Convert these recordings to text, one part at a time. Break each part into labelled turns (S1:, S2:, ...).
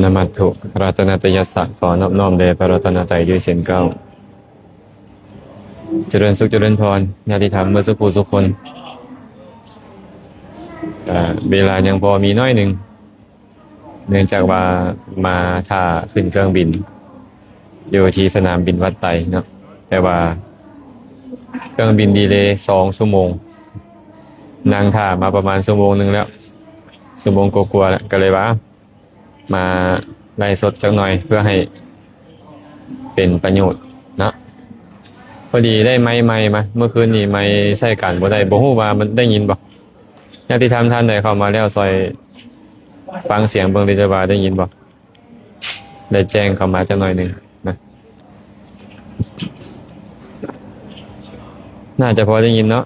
S1: นมัตถุรัตนตยัสสะขอนอบน้อมแด่พระรัตนตรัยด้วยเสียงเก้าเจริญสุขเจริญพรญาติธรรมเมื่อสุขสุขคนเวลายังพอมีน้อยหนึ่งเนื่องจากว่ามาท่าขึ้นเครื่องบินอยู่ที่สนามบินวัดไตเนาะแต่ว่าเครื่องบินดีเลย์2 ชั่วโมงนั่งท่ามาประมาณชั่วโมงหนึ่งแล้วชั่วโมงกลัวๆแล้วก็เลยว่ามาไล่สดจักหน่อยเพื่อให้เป็นประโยชน์นะพอดีได้ไมค์มาเมื่อคืนนี้ไมค์ใช้กันบ่ได้บ่ฮู้ว่ามันได้ยินบ่ญาติธรรมท่านใดเข้ามาแล้วซอยฟังเสียงเบิ่งได้ว่าได้ยินบ่ได้แจ้งเข้ามาจักหน่อยนึงนะน่าจะพอได้ยินเนาะ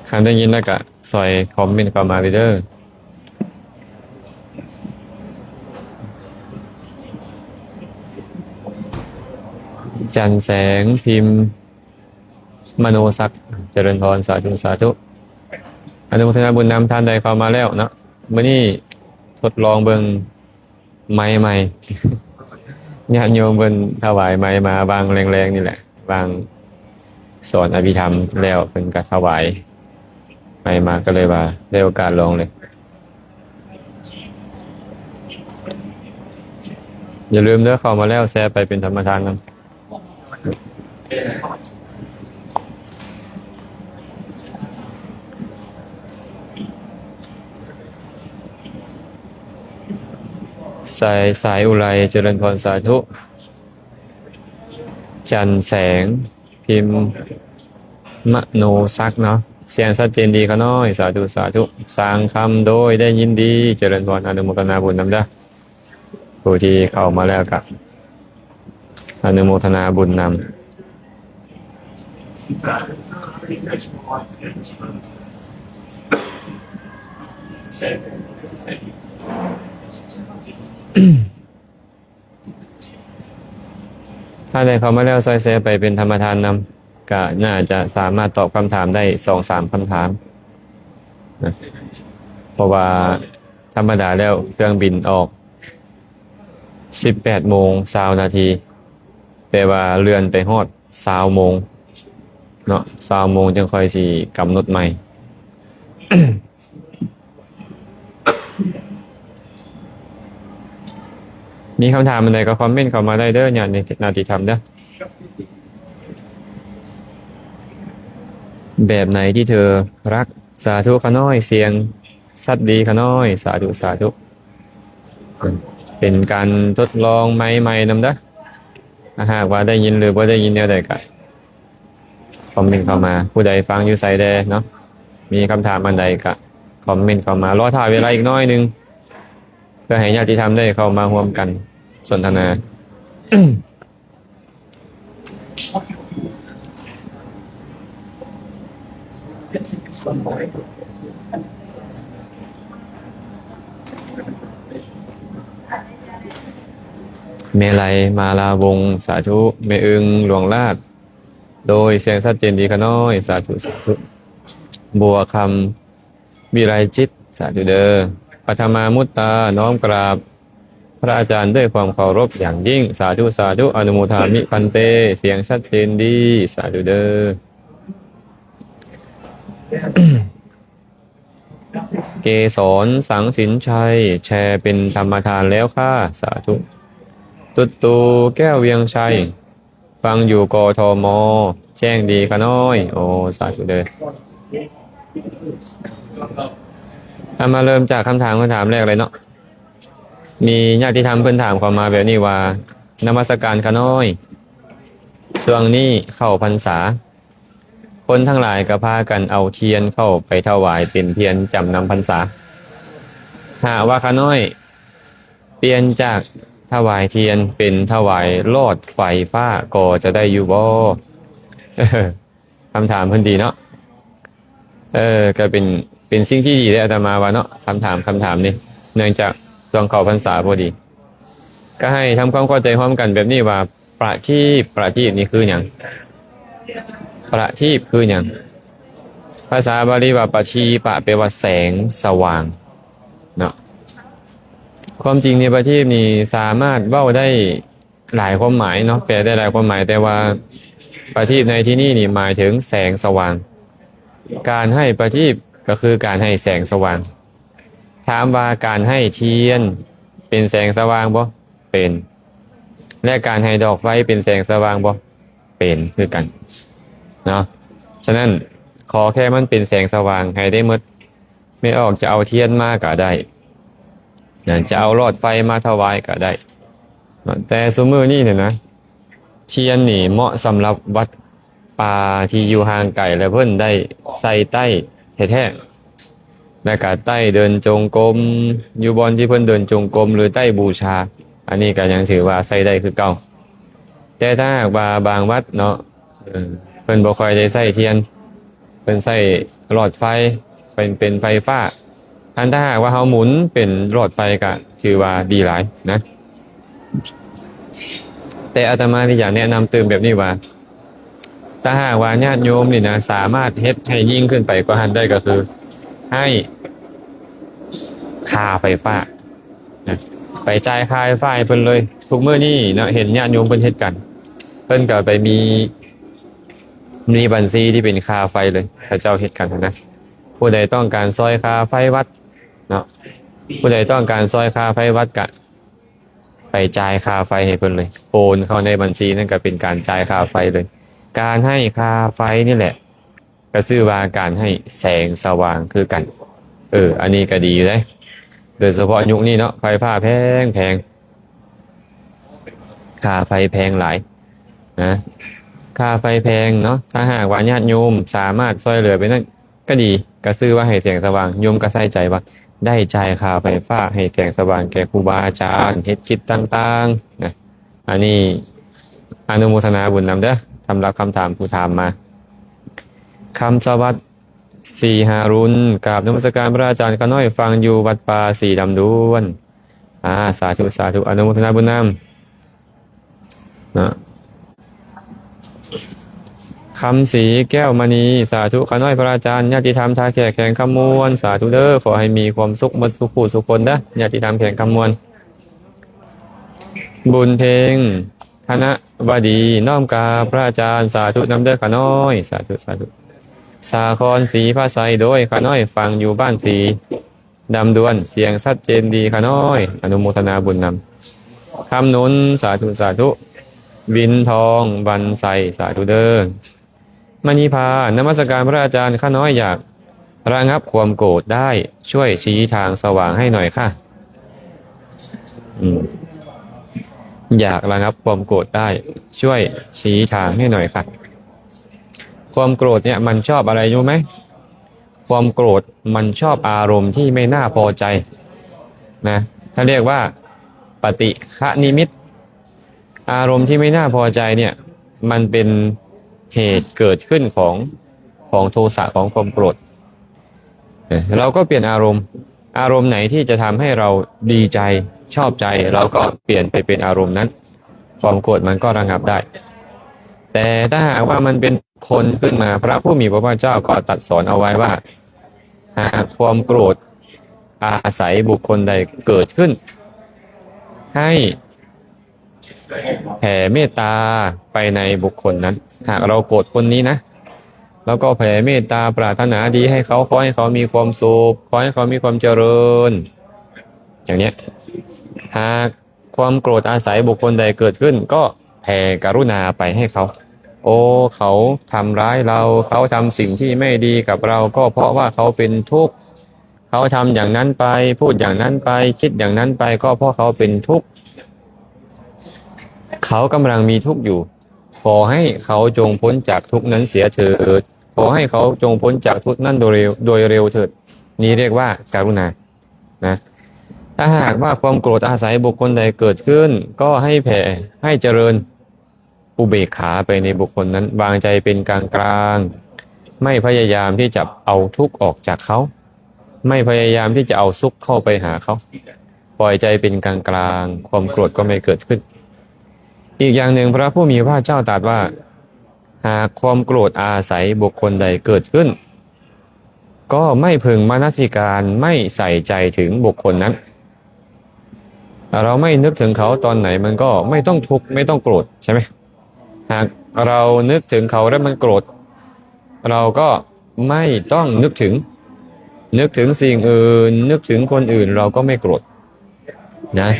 S1: คันได้ยินแล้วก็ซอยคอมเมนต์เข้ามาเด้อจันแสงพิมพ์มโนศักดิ์เจริญพรสาธุสาธุอนุโมทนาบุญนำท่านใดเข้ามาแล้วเนาะมื้อนี้ทดลองเบิ่งไม้ใหม่ญาติโยมเพิ่นถวายไม้มาบางแรงๆนี่แหละบางสอนอภิธรรมแล้วเพิ่นก็ถวายไม้มาก็เลยว่าได้โอกาสลองเลยอย่าลืมเด้อเข้ามาแล้วแชร์ไปเป็นธรรมทานนำสายอุไรเจริญพรสาธุจันแสงพิมพ์มโนซักเนาะเสียงชัดเจนดีขน้อยสาธุสาธุสร้างคำโดยได้ยินดีเจริญพรอนุโมทนาบุญนำเด้อผู้ที่เข้ามาแล้วกับอนุโมทนาบุญนำถ้าได้เข้ามาแล้วซอยแซไปเป็นธรรมทานนำก็น่าจะสามารถตอบคำถามได้ 2-3 คำถามนะเพราะว่าธรรมดาแล้วเครื่องบินออก18 โมง 20 นาทีแต่ว่าเลื่อนไปฮอด20 โมงเนาะ20 โมงจึงค่อยสิกำหนดใหม่ มีคำถามอะไรก็คอมเมนต์เข้ามาได้เด้อเนี่ยในนาทีทำเด้อแบบไหนที่เธอรักสาธุขน้อยเสียงสัตว์ดีขน้อยสาธุสาธุเป็นการทดลองใหม่ๆนำเด้อหากว่าได้ยินหรือว่าได้ยินแนวใดก็คอมเมนต์เข้ามาผู้ใดฟังอยู่ไสแดเนาะมีคำถามอันใดก็คอมเมนต์เข้ามารอถ่ายเวลาอีกน้อยนึงเพื่อให้ญาติธรรมได้เข้ามาร่วมกันสนทนา เมลัยมาลาวงสาธุเมอึงหลวงลาดโดยเสียงชัดเจนดีขน้อยสาธุสาธุบัวคำวิไลจิตสาธุเดอปัทมามุตตาน้อมกราบพระอาจารย์ด้วยความเคารพอย่างยิ่งสาธุสาธุอนุโมทามิพันเตเสียงชัดเจนดีสาธุเดอเกศรสังสินชัยแชร์เป็นธรรมทานแล้วค่ะสาธุตุตูแก้วเวียงชัยฟังอยู่กทมแจ้งดีขน้อยโอ้สาธุเดอมาเริ่มจากคำถามแรกเลยเนาะมีญาติธรรมเพิ่นถามเข้ามาแบบนี้ว่านมัสการขน้อยช่วงนี้เข้าพรรษาคนทั้งหลายก็พากันเอาเทียนเข้าไปถวายเป็นเทียนจำนำพรรษาหากว่าขน้อยเปลี่ยนจากถวายเทียนเป็นถวายหลอดไฟฟ้าก็จะได้อยู่บ่คำถามเพิ่นดีเนาะก็เป็นสิ่งที่ดีได้อาตมาว่าเนาะคำถามนี้เนื่องจากช่วงเข้าพรรษาพอดีก็ให้ทำความเข้าใจพร้อมกันแบบนี้ว่าประทีปนี่คือหยังประทีปคือหยัง ภาษาบาลีว่าปทีปะแปลว่าแสงสว่างเนาะความจริงในประทีปนี่สามารถเว้าได้หลายความหมายเนาะแปลได้หลายความหมายแต่ว่าประทีปในที่นี่นี่หมายถึงแสงสว่างการให้ประทีปก็คือการให้แสงสว่างถามว่าการให้เทียนเป็นแสงสว่างบ่เป็นและการให้ดอกไฟเป็นแสงสว่างบ่เป็นคือกันเนาะฉะนั้นขอแค่มันเป็นแสงสว่างให้ได้หมดไม่ออกจะเอาเทียนมาก็ได้จะเอาหลอดไฟมาถวายก็ได้แต่ซุมื้อนี้เนี่ยนะเทียนนี่เหมาะสำหรับวัดป่าที่อยู่ห่างไกลและเพิ่นได้ใส่ใต้แท้ๆและก็ใต้เดินจงกรมอยู่บอนที่เพิ่นเดินจงกรมหรือใต้บูชาอันนี้ก็ยังถือว่าใส่ได้คือเก่าแต่ถ้าหากว่าบางวัดเนาะเพิ่นบ่ค่อยได้ใส่เทียนเพิ่นใส่หลอดไฟเป็นไฟฟ้าถ้าหากว่าเฮาหมุนเป็นหลอดไฟก็ถือว่าดีหลายนะแต่อาตมาที่อยากแนะนำเติมแบบนี้ว่าถ้าหากว่าญาติโยมนี่นะสามารถเฮ็ดให้ยิ่งขึ้นไปกว่าหันได้ก็คือให้ค่าไฟฟ้านะไปจ่ายค่าไฟฟ้าให้เพิ่นเลยทุกมื้อนี้เนาะเห็นญาติโยมเพิ่นเฮ็ดกันเพิ่นก็ไปมีบัญชีที่เป็นค่าไฟเลยพระเจ้าเฮ็ดกันนะผู้ใดต้องการซอยค่าไฟวัดเนาะผู้ใดต้องการซอยค่าไฟวัดก็ไปจ่ายค่าไฟให้เพิ่นเลยโอนเข้าในบัญชีนั่นก็เป็นการจ่ายค่าไฟเลยการให้ค่าไฟนี่แหละก็ชื่อว่าการให้แสงสว่างคือกันอันนี้ก็ดีอยู่เลยโดยเฉพาะยุคนี้เนาะไฟฟ้าแพงค่าไฟแพงหลายนะค่าไฟแพงเนาะถ้าหากว่าญาติโยมสามารถช่วยเหลือไปนั่นก็ดีก็ชื่อว่าให้แสงสว่างโยมก็ใส่ใจว่าได้จ่ายค่าไฟฟ้าให้แสงสว่างแก่ครูบาอาจารย์เฮ็ดกิจต่างๆนะอันนี้อนุโมทนาบุญนำเด้อสำหรับคำถามผู้ถามมาคำสวัสดิ์สีหารุณกราบนมัสการพระอาจารย์ขน้อยฟังอยู่วัดป่าสีดำดวนสาธุสาธุอนุโมทนาบุญนำนะคำศรีแก้วมณีสาธุขน้อยพระอาจารย์ญาติธรรมทาแขกแข่งคำมวลสาธุเด้อขอให้มีความสุขหมดสุขผู้สุขคนนะญาติธรรมแข่งคำมวลบุญเพลงคณะบดีน้อมกาพระอาจารย์สาธุนำเด้อขน้อยสาธุสาธุสาครศรีพระไสยโดยขน้อยฟังอยู่บ้านสีดำดวนเสียงชัดเจนดีขน้อยอนุโมทนาบุญนำคำนุนสาธุสาธุวินทองบันไซสาธุเด้อมณีพานมัสการพระอาจารย์ข้าน้อยอยากระงับความโกรธได้ช่วยชี้ทางสว่างให้หน่อยค่ะอยากระงับความโกรธได้ช่วยชี้ทางให้หน่อยค่ะความโกรธเนี่ยมันชอบอะไรรู้ไหมความโกรธมันชอบอารมณ์ที่ไม่น่าพอใจนะถ้าเรียกว่าปฏิฆะนิมิตอารมณ์ที่ไม่น่าพอใจเนี่ยมันเป็นเหตุเกิดขึ้นของโทสะของความโกรธเราก็เปลี่ยนอารมณ์ไหนที่จะทำให้เราดีใจชอบใจเราก็เปลี่ยนไปเป็นอารมณ์นั้นความโกรธมันก็ระงับได้แต่ถ้าหากว่ามันเป็นคนขึ้นมาพระผู้มีพระภาคเจ้าก็ตรัสสอนเอาไว้ว่าหากความโกรธอาศัยบุคคลใดเกิดขึ้นให้แผ่เมตตาไปในบุคคลนั้นหากเราโกรธคนนี้นะแล้วก็แผ่เมตตาปรารถนาดีให้เขาขอให้เขามีความสุขขอให้เขามีความเจริญอย่างนี้หากความโกรธอาศัยบุคคลใดเกิดขึ้นก็แผ่กรุณาไปให้เขาโอ้เขาทำร้ายเราเขาทำสิ่งที่ไม่ดีกับเราก็เพราะว่าเขาเป็นทุกข์เขาทำอย่างนั้นไปพูดอย่างนั้นไปคิดอย่างนั้นไปก็เพราะเขาเป็นทุกข์เขากำลังมีทุกข์อยู่ขอให้เขาจงพ้นจากทุกข์นั้นเสียเถิดขอให้เขาจงพ้นจากทุกข์นั้นโดยเร็วเถิดนี้เรียกว่าการุณานะถ้าหากว่าความโกรธอาศัยบุคคลใดเกิดขึ้นก็ให้แผ่ให้เจริญอุเบกขาไปในบุคคลนั้นวางใจเป็นกลางกลางไม่พยายามที่จะเอาทุกข์ออกจากเขาไม่พยายามที่จะเอาสุขเข้าไปหาเขาปล่อยใจเป็นกลางกลางความโกรธก็ไม่เกิดขึ้นอีกอย่างหนึ่งพระผู้มีพระเจ้าตรัสว่าหากความโกรธอาศัยบุคคลใดเกิดขึ้น ก็ไม่พึงมนสิการไม่ใส่ใจถึงบุคคลนั้นเราไม่นึกถึงเขาตอนไหนมันก็ไม่ต้องทุกข์ไม่ต้องโกรธใช่ไหมหากเรานึกถึงเขาแล้วมันโกรธเราก็ไม่ต้องนึกถึงสิ่งอื่นนึกถึงคนอื่นเราก็ไม่โกรธนะ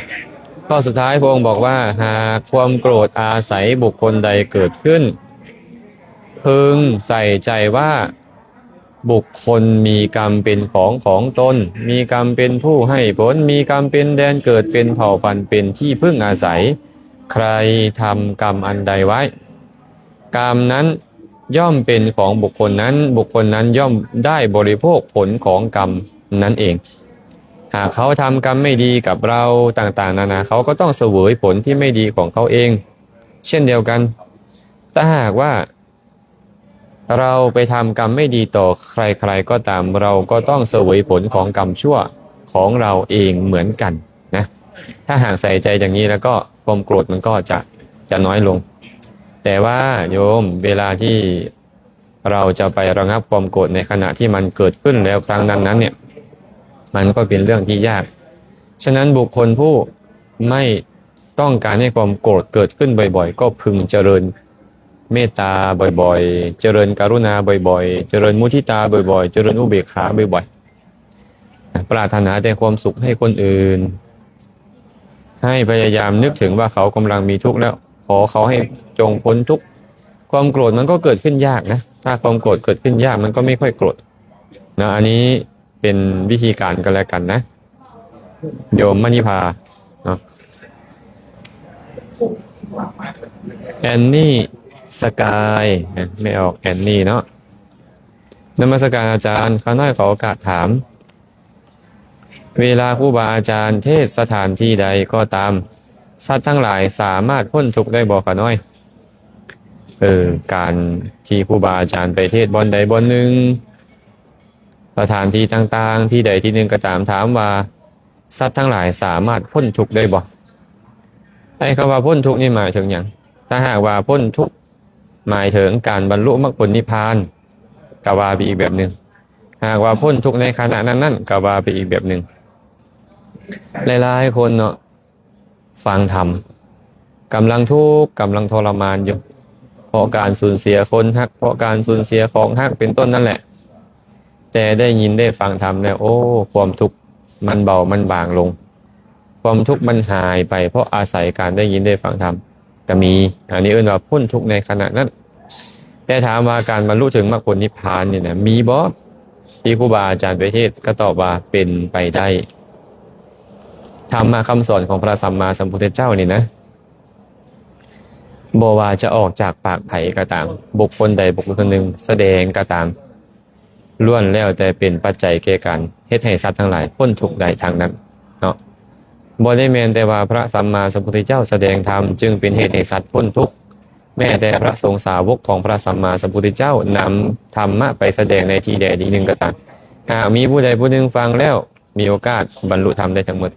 S1: ข้อสุดท้ายพระองค์บอกว่าหากความโกรธอาศัยบุคคลใดเกิดขึ้นพึงใส่ใจว่าบุคคลมีกรรมเป็นของตนมีกรรมเป็นผู้ให้ผลมีกรรมเป็นแดนเกิดเป็นเผ่าพันธุ์เป็นที่พึ่งอาศัยใครทำกรรมอันใดไว้กรรมนั้นย่อมเป็นของบุคคลนั้นบุคคลนั้นย่อมได้บริโภคผลของกรรมนั้นเองหากเขาทำกรรมไม่ดีกับเราต่างๆนานาเขาก็ต้องเสวยผลที่ไม่ดีของเขาเองเช่นเดียวกันถ้าหากว่าเราไปทำกรรมไม่ดีต่อใครๆก็ตามเราก็ต้องเสวยผลของกรรมชั่วของเราเองเหมือนกันนะถ้าหากใส่ใจอย่างนี้แล้วก็ความโกรธมันก็จะน้อยลงแต่ว่าโยมเวลาที่เราจะไประงับความโกรธในขณะที่มันเกิดขึ้นแล้วครั้งนั้นเนี่ยมันก็เป็นเรื่องที่ยากฉะนั้นบุคคลผู้ไม่ต้องการให้ความโกรธเกิดขึ้นบ่อยๆก็พึงเจริญเมตตาบ่อยๆเจริญกรุณาบ่อยๆเจริญมุทิตาบ่อยๆเจริญอุเบกขาบ่อยๆปรารถนาแต่ความสุขให้คนอื่นให้พยายามนึกถึงว่าเขากำลังมีทุกข์แล้วขอเขาให้จงพ้นทุกข์ความโกรธมันก็เกิดขึ้นยากนะถ้าความโกรธเกิดขึ้นยากมันก็ไม่ค่อยโกรธนะอันนี้เป็นวิธีการกันแล้วกันนะโยมมณิภาเนาะแอนนี่สกายไม่ออกแอนนี่เนาะนมัสการอาจารย์ข้าน้อยขอโอกาสถามเวลาครูบาอาจารย์เทศสถานที่ใดก็ตามสัตว์ทั้งหลายสามารถพ้นทุกข์ได้บ่ข้าน้อยการที่ครูบาอาจารย์ไปเทศบอนใดบอนหนึ่งสถานที่ต่างๆที่ใดที่หนึ่งก็ตามถามว่าสัตว์ทั้งหลายสามารถพ้นทุกข์ได้บ่ไอ้คำว่าพ้นทุกข์นี่หมายถึงอย่างถ้าหากว่าพ้นทุกข์หมายถึงการบรรลุมรรคผลนิพพานก็ว่าไปอีกแบบหนึ่งหากว่าพ้นทุกข์ในขณะนั้นก็ว่าไปอีกแบบหนึ่งหลายๆคนเนาะฟังธรรมกำลังทุกข์กำลังทรมานอยู่เพราะการสูญเสียคนฮักเพราะการสูญเสียของฮักเป็นต้นนั่นแหละแต่ได้ยินได้ฟังธรรมแล้วโอ้ความทุกข์มันเบามันบางลงความทุกข์มันหายไปเพราะอาศัยการได้ยินได้ฟังธรรมก็มีอันนี้เรียกว่าพ้นทุกข์ในขณะนั้นแต่ถามว่าการบรรลุถึงมรรคผลนิพพานเนี่ยนะมีบ่ที่ครูบาอาจารย์ไปเทศก็ตอบว่าเป็นไปได้ธรรมะคำสอนของพระสัมมาสัมพุทธเจ้านี่นะบ่ว่าจะออกจากปากไผ่ก็ตามบุคคลใดบุคคลหนึ่งแสดงก็ตามล้วนแล้วแต่เป็นปัจจัยแก่การเฮ็ดให้สัตว์ทั้งหลายพ้นทุกข์ได้ทางนั้นเนาะบ่ได้แม่นแต่ว่าพระสัมมาสัมพุทธเจ้าแสดงธรรมจึงเป็นเหตุให้สัตว์พ้นทุกข์แม้แต่พระสงฆ์สาวกของพระสัมมาสัมพุทธเจ้านำธรรมะไปแสดงในที่ใดที่หนึ่งก็ตามหากมีผู้ใดผู้หนึ่งฟังแล้วมีโอกาสบรรลุธรรมได้ทั้งหมด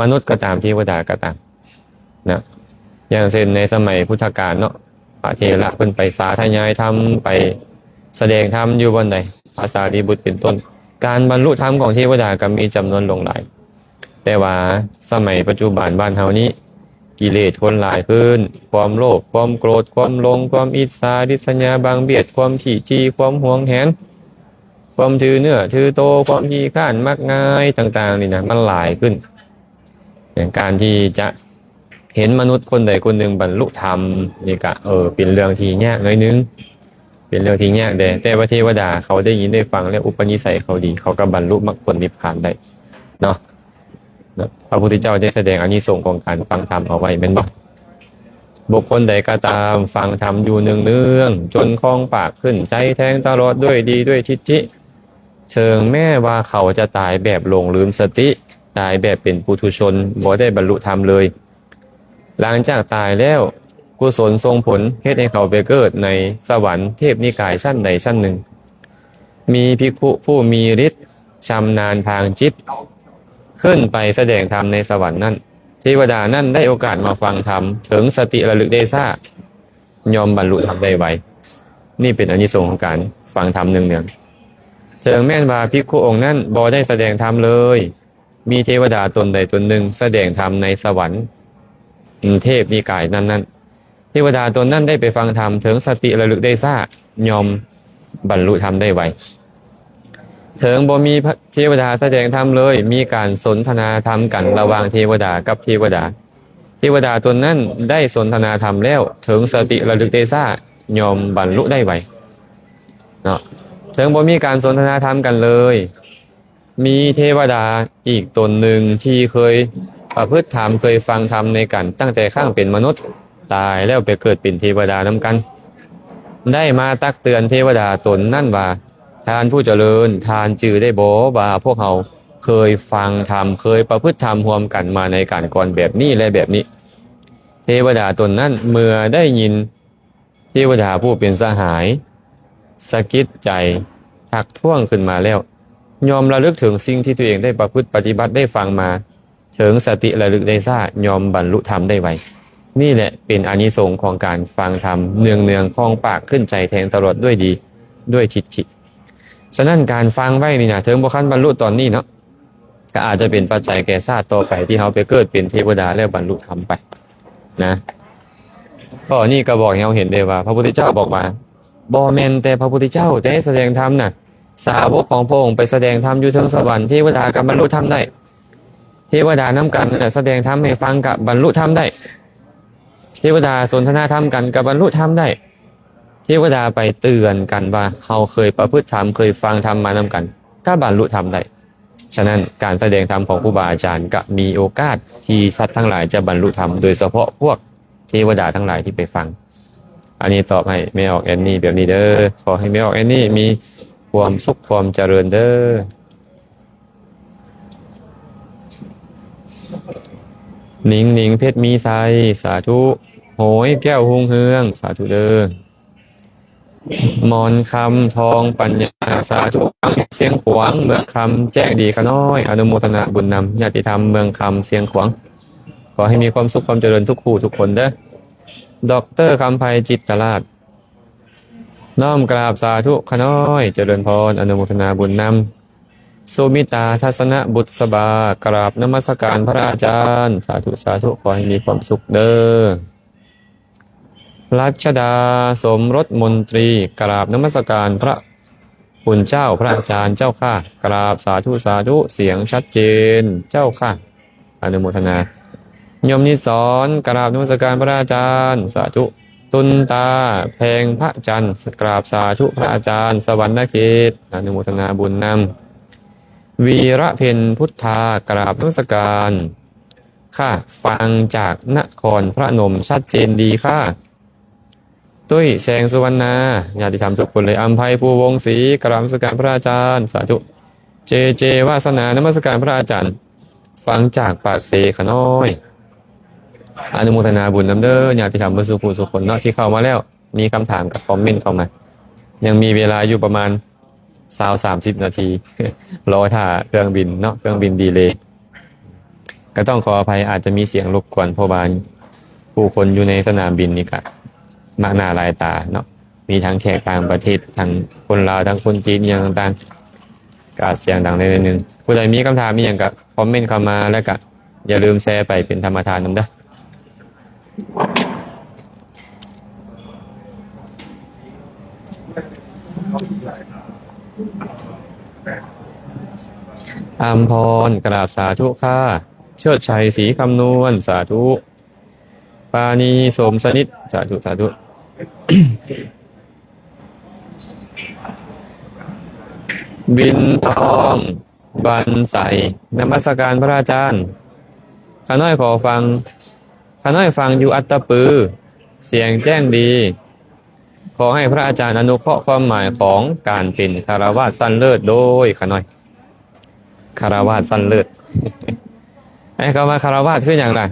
S1: มนุษย์ก็ตามเทวดาก็ตามนะอย่างเช่นในสมัยพุทธกาลเนาะพระเถระเพิ่นไปสาธยายธรรมไปแสดงธรรมอยู่บนใดภาษาดีบุตรเป็นต้นการบรรลุธรรมของเทวดาก็มีจำนวนหลงหลายแต่ว่าสมัยปัจจุบันบ้านเฮานี้กิเลสคนหลายขึ้นความโลภความโกรธความหลงความอิจฉาริษยาบางเบียดความขี้จี้ความหวงแหนความถือเนื้อถือโตความขี้ข้านมักง่ายต่างๆนี่นะมันหลายขึ้นอย่างการที่จะเห็นมนุษย์คนใดคนหนึ่งบรรลุธรรมนี่ก็เป็นเรื่องที่ยากน้อยนึงเป็นเรื่องที่ยากแต่ว่าเทวดาเขาได้ยินได้ฟังแล้วอุปนิสัยเขาดีเขาก็บรรลุมรรคผลนิพพานได้เนาะพระพุทธเจ้าได้แสดงอานิสงส์ของการฟังธรรมเอาไว้แม่นบ่บุคคลใดก็ตามฟังธรรมอยู่เนืองๆจนคล่องปากขึ้นใจแทงตลอดด้วยดีด้วยทิฏฐิเชิงแม้ว่าเขาจะตายแบบหลงลืมสติตายแบบเป็นปุถุชนบ่ได้บรรลุธรรมเลยหลังจากตายแล้วกุศลทรงผลเฮ็ดให้เขาไปเกิดในสวรรค์เทพนิกายชั้นใดชั้นหนึ่งมีภิกษุผู้มีฤทธิ์ชำนาญทางจิตขึ้นไปแสดงธรรมในสวรรค์นั้นเทวดานั่นได้โอกาสมาฟังธรรมถึงสติระลึกได้ซ่ายอมบรรลุธรรมได้ไวนี่เป็นอานิสงส์ของการฟังธรรมเนืองๆ ถึงแม้นว่าภิกขุองค์นั้นบ่ได้แสดงธรรมเลย มีเทวดาตนใดตนหนึ่งแสดงธรรมในสวรรค์เทพนิกายนั้นเทวดาตนนั้นได้ไปฟังธรรมถึงสติระลึกได้ซ่ายอมบรรลุธรรมได้ไวถึงบ่มีเทวดาแสดงธรรมเลย มีการสนทนาธรรมกันระหว่างเทวดากับเทวดาเทวดาตนนั้นได้สนทนาธรรมแล้วถึงสติระลึกได้ซ่ายอมบรรลุได้ไวเนาะถึงบ่มีการสนทนาธรรมกันเลยมีเทวดาอีกตนหนึ่งที่เคยประพฤติธรรมเคยฟังธรรมในกันตั้งแต่ข้างเป็นมนุษย์ตายแล้วไปเกิดเป็นเทวดานำกันได้มาตักเตือนเทวดาตนนั่นว่าทานผู้เจริญทานจือได้บ่ว่าพวกเราเคยฟังธรรมเคยประพฤติธรรมร่วมกันมาในการก่อนแบบนี้และแบบนี้เทวดาตนนั้นเมื่อได้ยินเทวดาผู้เป็นสหายสะกิดใจทักท้วงขึ้นมาแล้วยอมระลึกถึงสิ่งที่ตัวเองได้ประพฤติปฏิบัติได้ฟังมาถึงสติระลึกได้ซ่ายอมบรรลุธรรมได้ไวนี่แหละเป็นอานิสงส์ของการฟังธรรมเนืองๆคล่องปากขึ้นใจแทงตลอดด้วยดีด้วยทิฏฐิฉะนั้นการฟังไว้นี่นะถึงบ่คันบรรลุตอนนี้เนาะก็อาจจะเป็นปัจจัยแก่ชาติต่อไปที่เขาไปเกิดเป็นเทวดาแล้วบรรลุธรรมไปนะก็นี่ก็บอกให้เราเห็นได้ว่าพระพุทธเจ้าบอกว่าบ่แม่นแต่พระพุทธเจ้าจะให้แสดงธรรมน่ะสาวกของพระองค์ไปแสดงธรรมอยู่เทิงสวรรค์เทวดากับบรรลุธรรมได้เทวดานํกันแสดงธรรมให้ฟังกับบรรลุธรรมได้เทวดาสนทนาธรรมกันกับบรรลุธรรมได้เทวดาไปเตือนกันว่าเราเคยประพฤติธรรมเคยฟังธรรมมานำกันก็บรรลุธรรมได้ฉะนั้นการแสดงธรรมของครูบาอาจารย์ก็มีโอกาสที่สัตว์ทั้งหลายจะบรรลุธรรมโดยเฉพาะพวกเทวดาทั้งหลายที่ไปฟังอันนี้ตอบให้แม่ออกแอนนี่แบบนี้เด้อขอให้แม่ออกแอนนี่มีความสุขความเจริญเด้อหนิงหนิงเพชรมีไซสาธุโหยแก้วหุงเฮืองสาธุเด้อมอนคำทองปัญญาสาธุเสียงขวางเมืองคำแจ้งดีขน้อยอนุโมทนาบุญนำญาติธรรมเมืองคำเสียงขวางขอให้มีความสุขความเจริญทุกคู่ทุกคนเด้อดอกเตอร์คำไพจิตตลาดน้อมกราบสาธุขน้อยเจริญพรอนุโมทนาบุญนำสุมิตาทัศนบุตรสบากราบนมัสการพระอาจารย์สาธุสาธุขอให้มีความสุขเด้อรัชดาสมรสมนตรีกราบนมัสการพระคุณเจ้าพระอาจารย์เจ้าค่ะกราบสาธุสาธุเสียงชัดเจนเจ้าค่ะอนุโมทนาโยมนิสรกราบนมัสการพระอาจารย์สาธุตุนตาแพงพระจันทร์กราบสาธุพระอาจารย์สวรรณเขตอนุโมทนาบุญนำวีระเพ็ญพุทธากราบนมัสการค่ะฟังจากนครพระนมชัดเจนดีค่ะตุ้ยแสงสุวรรณาญาติธรรมทุกคนเลยอัมภัยภูวงศรีกราบนมัสการพระอาจารย์สาธุเจเจวาสนานมัสการพระอาจารย์ฟังจากปากเสขน้อยอนุโมทนาบุญนำเด้อญาติธรรมสุภูสุคนเนาะที่เข้ามาแล้วมีคำถามกับคอมเมนต์เข้ามายังมีเวลาอยู่ประมาณ20-30 นาทีรอถ้าเครื่องบินเนาะเครื่องบินดีเลย์ก็ต้องขออภัยอาจจะมีเสียงรบกวนเพราะว่าผู้คนอยู่ในสนามบินนี่ก็มากหน้าหลายตาเนาะมีทั้งแขกต่างประเทศทั้งคนลาวทั้งคนจีนอย่างต่างๆก็เสียงดังได้นิดนึงผู้ใดมีคำถามมีอย่างก็คอมเมนต์เข้ามาแล้วก็อย่าลืมแชร์ไปเป็นธรรมทานนำเด้ออัมพรกราบสาธุค่ะเชิดชัยศรีคำนวณสาธุปานีสมสนิทสาธุสาธุ บินทองบันใสนมัสการพระอาจารย์ข้าน้อยขอฟังข้าน้อยฟังอยู่อัตตปือเสียงแจ้งดีขอให้พระอาจารย์อนุเคราะห์ความหมายของการเป็นคารวาสสั้นเลิศโดยข้าน้อยคารวาสสั้นเลิศ ไอ้คำว่าคารวาสคืออย่างไร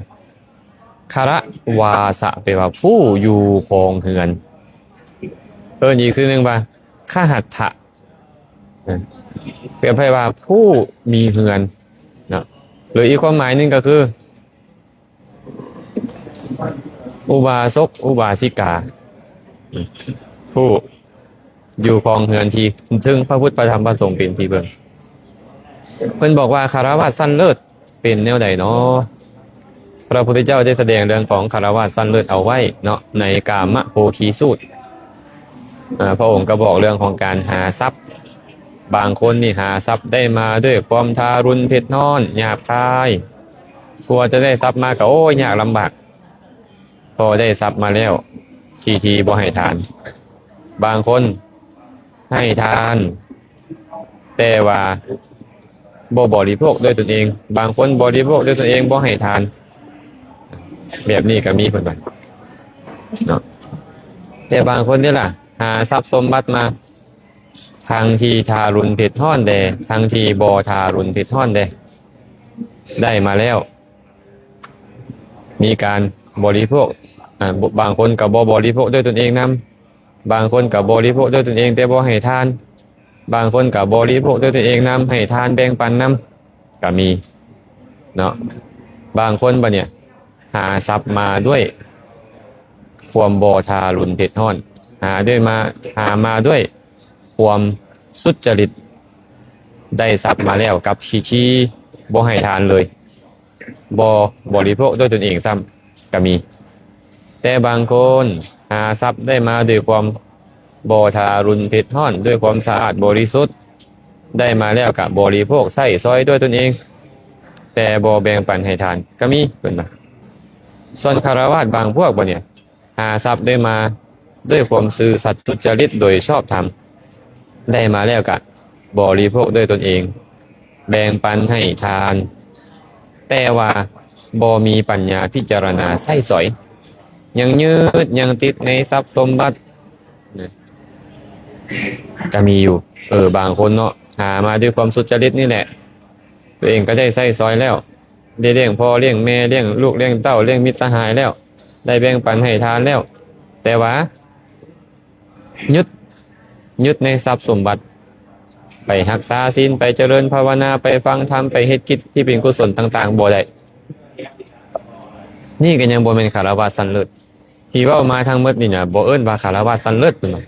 S1: คารวาสะแปลว่าผู้อยู่ครองเฮือนอีกชื่อหนึ่งป่ะขหัตถะเปรียบเทียบว่าผู้มีเฮือนนะหรืออีกความหมายหนึ่งก็คืออุบาสกอุบาสิกาผู้ อยู่ครองเฮือนที่ถึงพระพุทธพระธรรมพระสงฆ์เป็นที่เบิ่งเพิ่นบอกว่าคารวะสั้นเลิศเป็นแนวใดเนาะพระพุทธเจ้าได้แสดงเรื่องของคารวะสั้นเลิศเอาไว้เนาะในกามโภคีสูตรพระองค์ก็บอกเรื่องของการหาทรัพย์บางคนนี่หาทรัพย์ได้มาด้วยความทารุณเผ็ดร้อนหยาบคายกลัวจะได้ทรัพย์มาก็โอ้ยยากลำบากพอได้ทรัพย์มาแล้วทีบ่ให้ทานบางคนให้ทานแต่ว่าบ่บริโภคด้วยตนเองบางคนบริโภคด้วยตนเองบ่ให้ทานแบบนี้ก็มีเพิ่นว่าเนาะแต่บางคนนี่ล่ะหาทรัพย์สมบัติมาทางที่ทารุณเผ็ดร้อนแดทางที่บ่ทารุณเผ็ดร้อนแดได้มาแล้วมีการบริโภคบางคนก็บ่บริโภคด้วยตนเองนำบางคนก็บริโภคด้วยตนเองแต่บ่ให้ทานบางคนก็บริโภคด้วยตนเองนำให้ทานแบ่งปันนำก็มีเนาะบางคนบัดเนี่ยหาทรัพย์มาด้วยความบ่ทารุณเผ็ดร้อนหามาด้วยความสุจริตได้ทรัพย์มาแล้วกับชี้บ่ให้ทานเลยบ่บริโภคด้วยตนเองซ้ำก็มีแต่บางคนหาทรัพย์ได้มาด้วยความบ่ทารุณเผ็ดร้อนด้วยความสะอาดบริสุทธิ์ได้มาแล้วกับบริโภคใช้สอยด้วยตนเองแต่บ่แบ่งปันให้ทานก็มีเพิ่นว่าส่วนฆราวาสบางพวกบ่เนี่ยหาทรัพย์ได้มาด้วยความซื่อสัตย์สุจริตโดยชอบธรรมได้มาแล้วกับบริโภคด้วยตนเองแบ่งปันให้ทานแต่ว่าบ่มีปัญญาพิจารณาใช้สอยยังยึดยังติดในทรัพย์สมบัติจะมีอยู่บางคนเนาะหามาด้วยความสุจริตนี่แหละตัวเองก็ได้ใช้สอยแล้วได้เลี้ยงพ่อเลี้ยงแม่เลี้ยงลูกเลี้ยงเต้าเลี้ยงมิตรสหายแล้วได้แบ่งปันให้ทานแล้วแต่ว่ายึดในทรัพย์สมบัติไปรักษาศีลไปเจริญภาวนาไปฟังธรรมไปเฮ็ดกิจที่เป็นกุศลต่างๆบ่ได้นี่ก็ยังบ่แม่นคารวะสั้นเลิศที่เว้ามาทั้งหมดนี่น่ะบ่เอิ้นว่าคารวะสั้นเลิศพุ่นน่ะ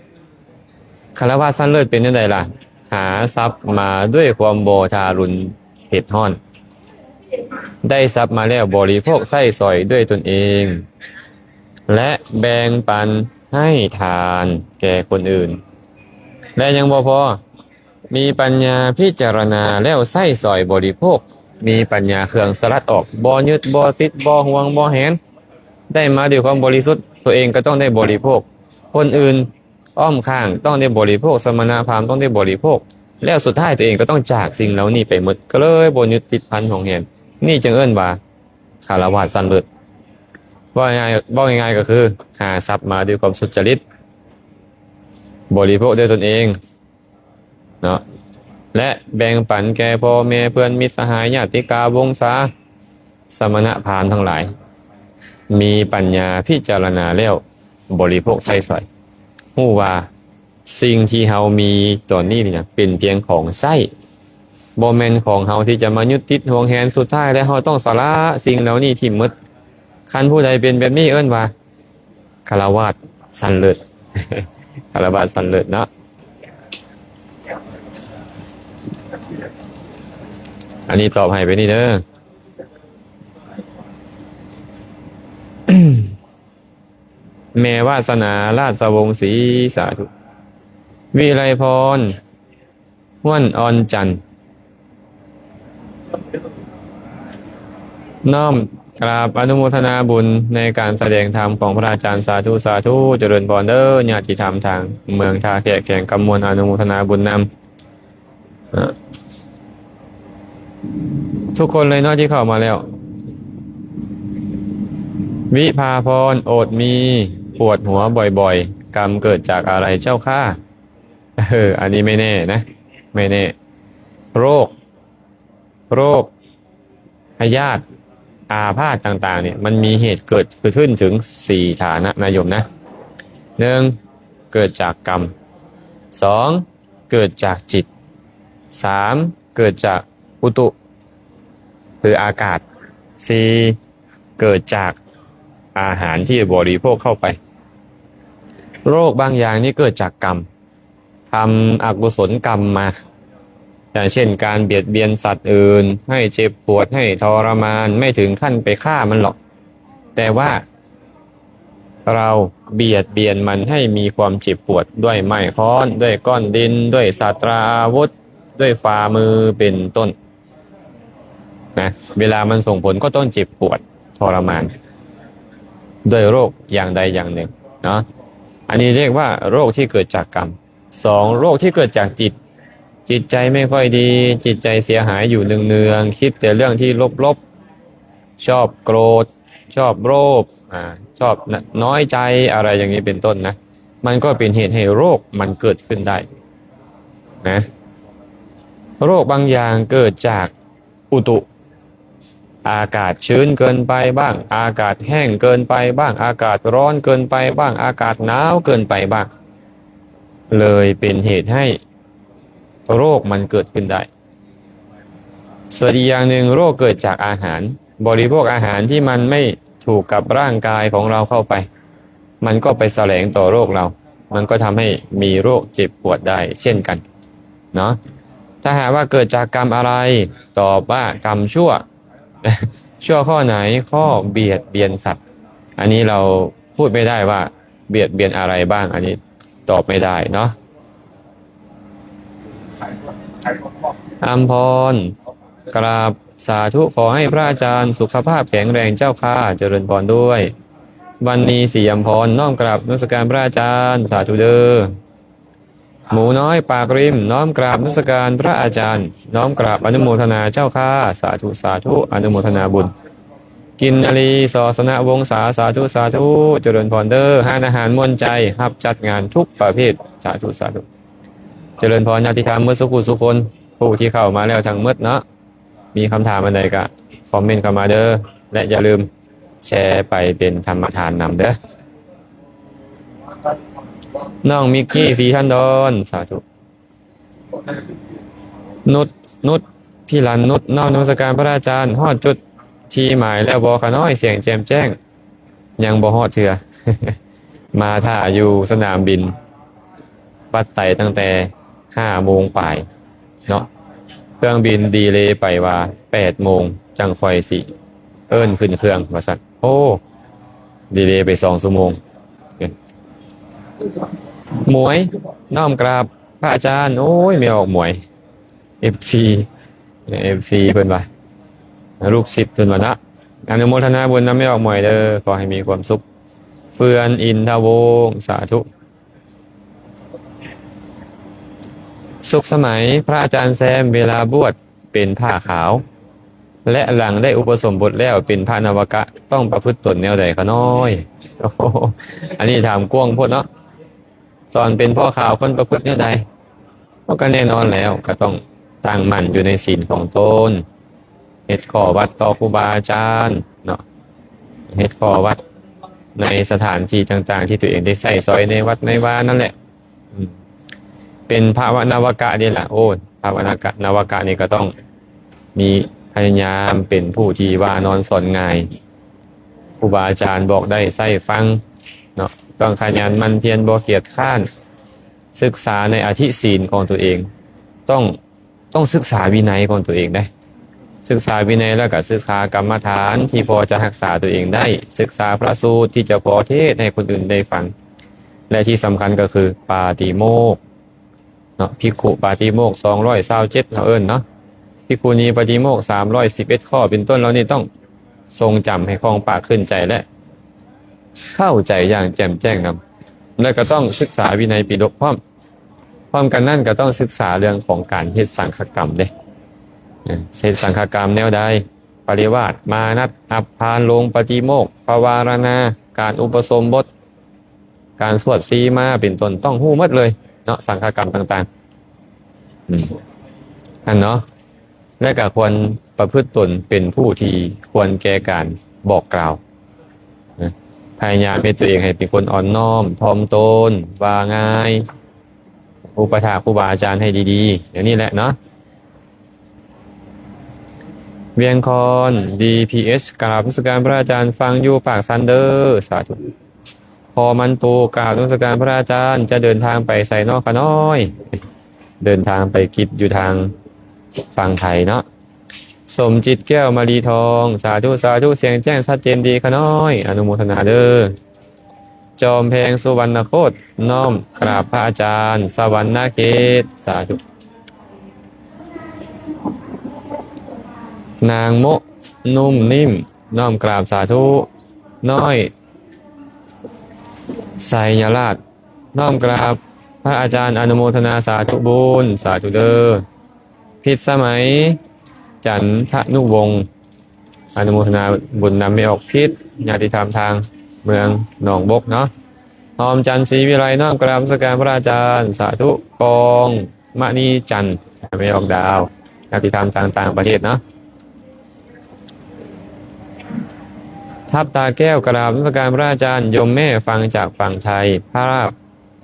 S1: คารวะสั้นเลิศเป็นจังไดล่ะหาทรัพย์มาด้วยความบ่ทารุณเผ็ดร้อนได้ทรัพย์มาแล้วบริโภคใช้สอยด้วยตนเองและแบ่งปันให้ทานแก่คนอื่นและยังบ่พอมีปัญญาพิจารณาแล้วใช้สอยบริโภคมีปัญญาเครื่องสลัดออกบ่ยึดบ่ติดบ่ห่วงบ่แหนได้มาด้วยความบริสุทธิ์ตัวเองก็ต้องได้บริโภคคนอื่นอ้อมข้างต้องได้บริโภคสมณพราหมณ์ต้องได้บริโภคแล้วสุดท้ายตัวเองก็ต้องจากสิ่งเหล่านี้ไปหมดก็เลยบ่ยึดติดพันห่วงแหนนี่จึงเอิ้นว่าคารวะสั้นเลิศว่าง่ายก็คือหาทรัพย์มาด้วยความสุจริตบริโภคด้วยตนเองเนาะและแบ่งปันแก่พ่อแม่เพื่อนมิตรสหายญาติกาวงศาสมณพราหมณ์ทั้งหลายมีปัญญาพิจารณาแล้วบริโภคใช้สอยฮู้ว่าสิ่งที่เฮามีตอนนี้เนี่ยเป็นเพียงของใช้บ่แม่นของเฮาที่จะมายึดติดห่วงแหนสุดท้ายแล้วเฮาต้องสละสิ่งเหล่านี้ทิ้งหมดคันผู้ใดเป็นแบบนี้เอิ้นว่าคารวะสั้นเลิศ คารวะสั้นเลิศเนาะอันนี้ตอบให้ไปนี่เด้อ แม่วาสนาราชวงศ์ศรีสาธุวิไลพรห้วนอ่อนจันทร์น้อมกราบอนุโมทนาบุญในการแสดงธรรมของพระอาจารย์สาธุสาธุเจริญพรเด้อญาติธรรมทางเมืองท่าแขกแข่งกำมวลอนุโมทนาบุญนำทุกคนเลยเนาะที่เข้ามาแล้ววิภาพรโอดมีปวดหัวบ่อยๆกรรมเกิดจากอะไรเจ้าข้าอันนี้ไม่แน่นะไม่แน่โรคพยาธิอาพาธต่างๆเนี่ยมันมีเหตุเกิดขึ้นถึง4ฐานะนายมนะ1เกิดจากกรรม2เกิดจากจิต3เกิดจากอุตุคืออากาศ4เกิดจากอาหารที่บริโภคเข้าไปโรคบางอย่างนี่เกิดจากกรรม ทำอกุศลกรรมมาอย่างเช่นการเบียดเบียนสัตว์อื่นให้เจ็บปวดให้ทรมานไม่ถึงขั้นไปฆ่ามันหรอกแต่ว่าเราเบียดเบียนมันให้มีความเจ็บปวดด้วยไม้ค้อนด้วยก้อนดินด้วยสาตราอาวุธด้วยฝ่ามือเป็นต้นนะเวลามันส่งผลก็ต้องเจ็บปวดทรมานด้วยโรคอย่างใดอย่างหนึ่งเนาะอันนี้เรียกว่าโรคที่เกิดจากกรรมสองโรคที่เกิดจากจิตใจไม่ค่อยดีจิตใจเสียหายอยู่เนืองๆคิดแต่เรื่องที่ลบๆชอบโกรธชอบโลภชอบน้อยใจอะไรอย่างนี้เป็นต้นนะมันก็เป็นเหตุให้โรคมันเกิดขึ้นได้นะโรคบางอย่างเกิดจากอุตุอากาศชื้นเกินไปบ้างอากาศแห้งเกินไปบ้างอากาศร้อนเกินไปบ้างอากาศหนาวเกินไปบ้างเลยเป็นเหตุให้โรคมันเกิดขึ้นได้ส่วนอีกอย่างหนึ่งโรคเกิดจากอาหารบริโภคอาหารที่มันไม่ถูกกับร่างกายของเราเข้าไปมันก็ไปแสลงต่อโรคเรามันก็ทำให้มีโรคเจ็บปวดได้เช่นกันเนาะถ้าหากว่าเกิดจากกรรมอะไรตอบว่ากรรมชั่ว ชั่วข้อไหนข้อเบียดเบียนสัตว์อันนี้เราพูดไม่ได้ว่าเบียดเบียนอะไรบ้างอันนี้ตอบไม่ได้เนาะอัมพรกราบสาธุขอให้พระอาจารย์สุขภาพแข็งแรงเจ้าค่ะเจริญพรด้วยวันนี้สีอัมพรน้อมกราบนมัสการพระอาจารย์สาธุเด้อหมูน้อยปากริมน้อมกราบนมัสการพระอาจารย์น้อมกราบอนุโมทนาเจ้าค่ะสาธุสาธุอนุโมทนาบุญกินอลีสอสนะวงศาสาธุสาธุเจริญพรเด้อหานอาหารม่วนใจฮับจัดงานทุกประเภทสาธุสาธุเจริญพรญาติธรรมเมื่อสุขุสุคนผู้ที่เข้ามาแล้วทั้งหมดเนาะมีคำถามอะไรก็คอมเมนต์เข้ามาเด้อและอย่าลืมแชร์ไปเป็นธรรมทานนำเด้อน้องมิกกี้ฟีทันดอนสาธุนุชพี่ลันนุชน้อมนมัสการพระอาจารย์ฮอดจุดที่หมายแล้วบอขน้อยเสียงแจ่มแจ้งยังบอฮอดเถื่อ มาท่าอยู่สนามบินปัดไต่ตั้งแต่5 โมงป่ายเนาะเครื่องบินดีเลย์ไปว่า8 โมงจังคอยสิเอิ้นขึ้นเครื่องว่าสัตว์โอ้ดีเลย์ไป2 ชั่วโมงหมวยน้อมกราบพระอาจารย์โอ้ยไม่ออกหมวย FC เพิ่นว่าลูกศิษย์เพิ่นว่านะอนุโมทนาบุญนำไม่ออกหมวยเด้อขอให้มีความสุขเฟื่อนอินทวงศ์สาธุสุขสมัยพระอาจารย์แซมเวลาบวชเป็นผ้าขาวและหลังได้อุปสมบทแล้วเป็นพระนวกะต้องประพฤติตนแนวใดคะน้อยโอ้โหอันนี้ถามกว้างโพดเนาะตอนเป็นพ่อขาวคนประพฤติแนวใดก็แน่นอนแล้วก็ต้องตั้งมั่นอยู่ในศีลของตนเฮ็ดข้อวัดต่อครูบาอาจารย์เนาะเฮ็ดข้อวัดในสถานที่ต่างๆที่ตัวเองได้ใส่ซอยในวัดในวานั่นแหละเป็นพระนวกะนี่แหละโอ้พระนวกะนี่ก็ต้องมีพยายามเป็นผู้ที่ว่านอนสอนง่ายครูบาอาจารย์บอกได้ใส่ฟังเนาะต้องขยันมันเพียรบ่เกียจข้านศึกษาในอธิศีลของตัวเองต้องศึกษาวินัยของตัวเองได้ศึกษาวินัยแล้วก็ศึกษากรรมฐานที่พอจะรักษาตัวเองได้ศึกษาพระสูตรที่จะพอเทศน์ให้คนอื่นได้ฟังและที่สำคัญก็คือปาติโมกข์เนาะภิกขุปาติโมกข์227เอิ้นเนาะภิกขุณีปาติโมกข์311ข้อเป็นต้นเรานี่ต้องทรงจำให้คล่องปากขึ้นใจและเข้าใจอย่างแจ่มแจ้งนำและก็ต้องศึกษาวินัยปิฎกพร้อมกันนั่นก็ต้องศึกษาเรื่องของการเฮ็ดสังฆกรรมเด้เฮ็ดสังฆกรรมแนวใดปริวาสมานัตอัปพานลงปฏิโมกข์ภวารณาการอุปสมบทการสวดสีมาเป็นต้นต้องฮู้หมดเลยเนาะสังฆกรรมต่างๆอันเนาะและก็ควรประพฤติตนเป็นผู้ที่ควรแก่การบอกกล่าวพยายามเป็นตัวเองให้เป็นคนอ่อนน้อมถ่อมตนว่าง่ายอุปถากครูบาอาจารย์ให้ดีๆอย่างนี้แหละเนาะเวียงคอน DPH กราบนมัสการพระอาจารย์ฟังอยู่ปากซันเดอร์สาธุ พอมันปูกราบนมัสการพระอาจารย์จะเดินทางไปไสนอกขะน้อย เดินทางไปกิจอยู่ทางฝั่งไทยเนาะสมจิตแก้วมารีทองสาธุสาธุเสียงแจ้งชัดเจนดีขะน้อย อนุโมทนาเด้อจอมแพงสุวรรณโคตรน้อมกราบพระอาจารย์ สวรรณเขตสาธุนางโมนุ่มนิ่มน้อมกราบสาธุน้อยไสยราชน้อมกราบพระอาจารย์อนุโมทนาสาธุบุญสาธุเด้อพิษสมัยจันทนุวงศ์อนุโมทนาบุญนำไม่ออกพิษญาติธรรมทางเมืองหนองบกเนาะหอมจันทร์ศรีวิไลน้อมกราบนมัสการพระอาจารย์สาธุกองมณีจันทร์ไม่ออกดาวญาติธรรมต่างประเทศเนาะทับตาแก้วกราบนมัสการพระอาจารย์ยมแม่ฟังจากฝั่งไทยภาพ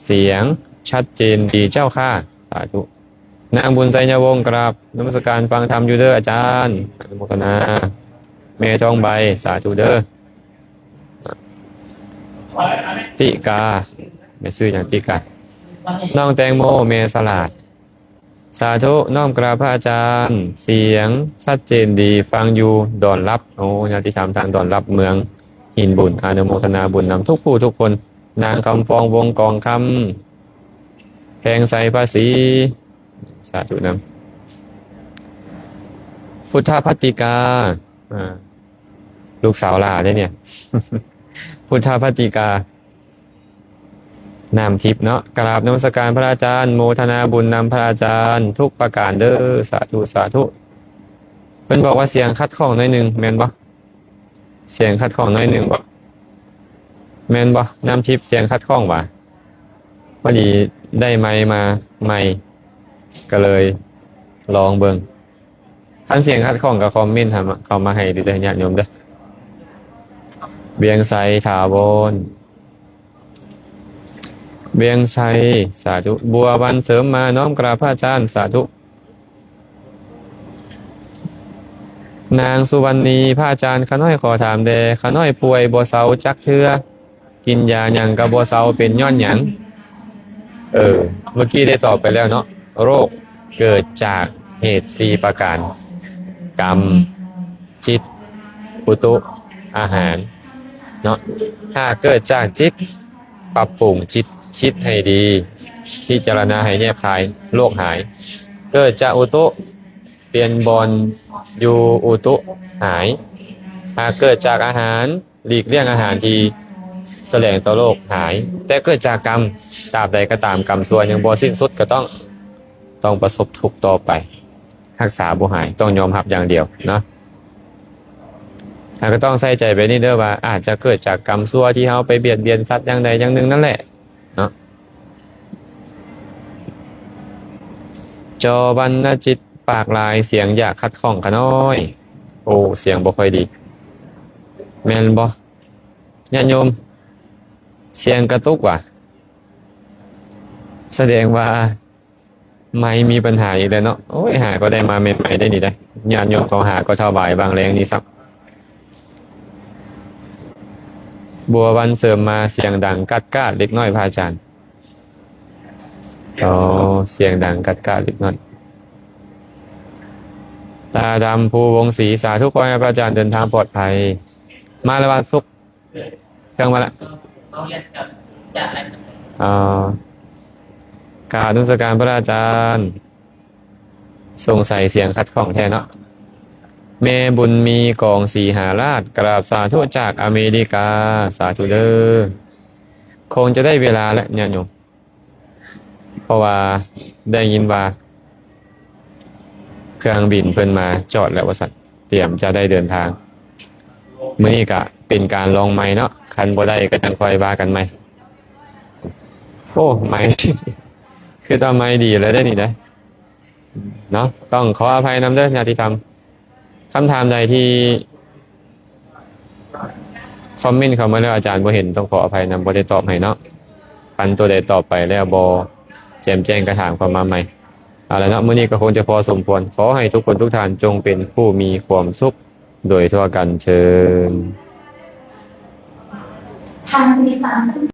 S1: เสียงชัดเจนดีเจ้าค่ะสาธุนางบุญไสยวงศ์กราบนมัสการฟังธรรมอยู่เด้ออาจารย์อนุโมทนาแม่ทองใบสาธุเด้อติกาแม่ชื่ออย่างติกาน้องแตงโมเมสลาดสาธุน้อมกราบพระอาจารย์เสียงชัดเจนดีฟังอยู่ดอนรับโอ้ญาติธรรมทางดอนรับเมืองหินบุญอนุโมทนาบุญนำทุกผู้ทุกคนนางคำฟองวงกองคำแพงใสภาษีสาธุนำพุทธพัตติกาลูกสาวลาได้เนี่ย พุทธพัตติกานามทิพย์เนาะกราบนมัสการพระอาจารย์โมทนาบุญนำพระอาจารย์ทุกประการเด้อสาธุสาธุเพิ่นบอกว่าเสียงคัดข้องน้อยหนึ่งแม่นบ่เสียงคัดข้องน้อยหนึ่งบ่แม่นบ่นามทิพย์เสียงคัดข้องว่ะพอดีได้ไมค์มาไมค์ก็เลยลองเบิ่งคันเสียงคัดข้องก็คอมเมนต์ทำเข้ามาให้เด้อญาติโยมเด้อเบียงไซถาวรเบียงชัยสาธุบัววันเสริมมาน้อมกราบพระอาจารย์สาธุนางสุวรรณีพระอาจารย์ข้าน้อยขอถามแดข้าน้อยป่วยบ่เซาจักเทื่อกินยาหยังกับบ่เซาเป็นย้อนหยังเมื่อกี้ได้ตอบไปแล้วเนาะโรคเกิดจากเหตุ4ประการกรรมจิตอุตุอาหารเนาะถ้าเกิดจากจิตปรับปรุงจิตคิดให้ดีพิจารณาให้แยบคายโรคหายเกิดจากอุตุเปลี่ยนบอลอยู่อุตุหายหากเกิดจากอาหารหลีกเลี่ยงอาหารที่แสลงต่อโรคหายแต่เกิดจากกรรมตราบใดก็ตามกรรมส่วนยังบ่สิ้นสุดก็ต้องประสบทุกข์ต่อไปรักษาบ่หายต้องยอมรับอย่างเดียวเนาะก็ต้องใส่ใจไปนี่เด้อว่าอาจจะเกิดจากกรรมชั่วที่เฮาไปเบียดเบียนสัตว์อย่างใดอย่างหนึ่งนั่นแหละเนาะจอบรรณจิตปากลายเสียงอยากคัดข้องขะน้อยโอ้เสียงบ่ค่อยดีแม่นบ่ญาติโยมเสียงกระตุกว่ะแสดงว่าไม่มีปัญหาอีกแล้วเนาะโอ้ยหาก็ได้มาใหม่ๆได้นี่ได้ญาติโยมเขาหาก็เท่าบ่ายบางแรงนี่ซักบัววันเสริมมาเสียงดังกัดกาดเล็กน้อยพระอาจารย์เสียงดังกัดกาดเล็กน้อยตาดำภูวงศรีสาธุขอให้พระอาจารย์เดินทางปลอดภัยมาแล้ววันศุกร์เครื่องมาละกราบนมัสการพระอาจารย์ทรงใส่เสียงคัดข้องแท้เนาะแม่บุญมีกองสีหาราชกราบสาธุจากอเมริกาสาธุเด้อคงจะได้เวลาแล้วเนี่ยโยมเพราะว่าได้ยินว่าเครื่องบินเพิ่นมาจอดแล้วว่าสัตว์เตรียมจะได้เดินทางมื้อนี้ก็เป็นการลองใหม่เนาะคันบ่ได้ก็จังค่อยว่ากันใหม่โอ้ใหม่ คือทำไมดีแล้วได้นี่ได้เนาะต้องขออภัยนำเด้อญาติธรรมคำถามใดที่คอมเมนต์เข้ามาแล้วอาจารย์บ่เห็นต้องขออภัยนำบ่ได้ตอบให้เนาะปันตัวใดตอบไปแล้วบ่แจ่มแจ้งกระถามเข้ามาใหม่เอาละเนาะมื้อนี้ก็คงจะพอสมควรขอให้ทุกคนทุกท่านจงเป็นผู้มีความสุขโดยทั่วกันเชิญ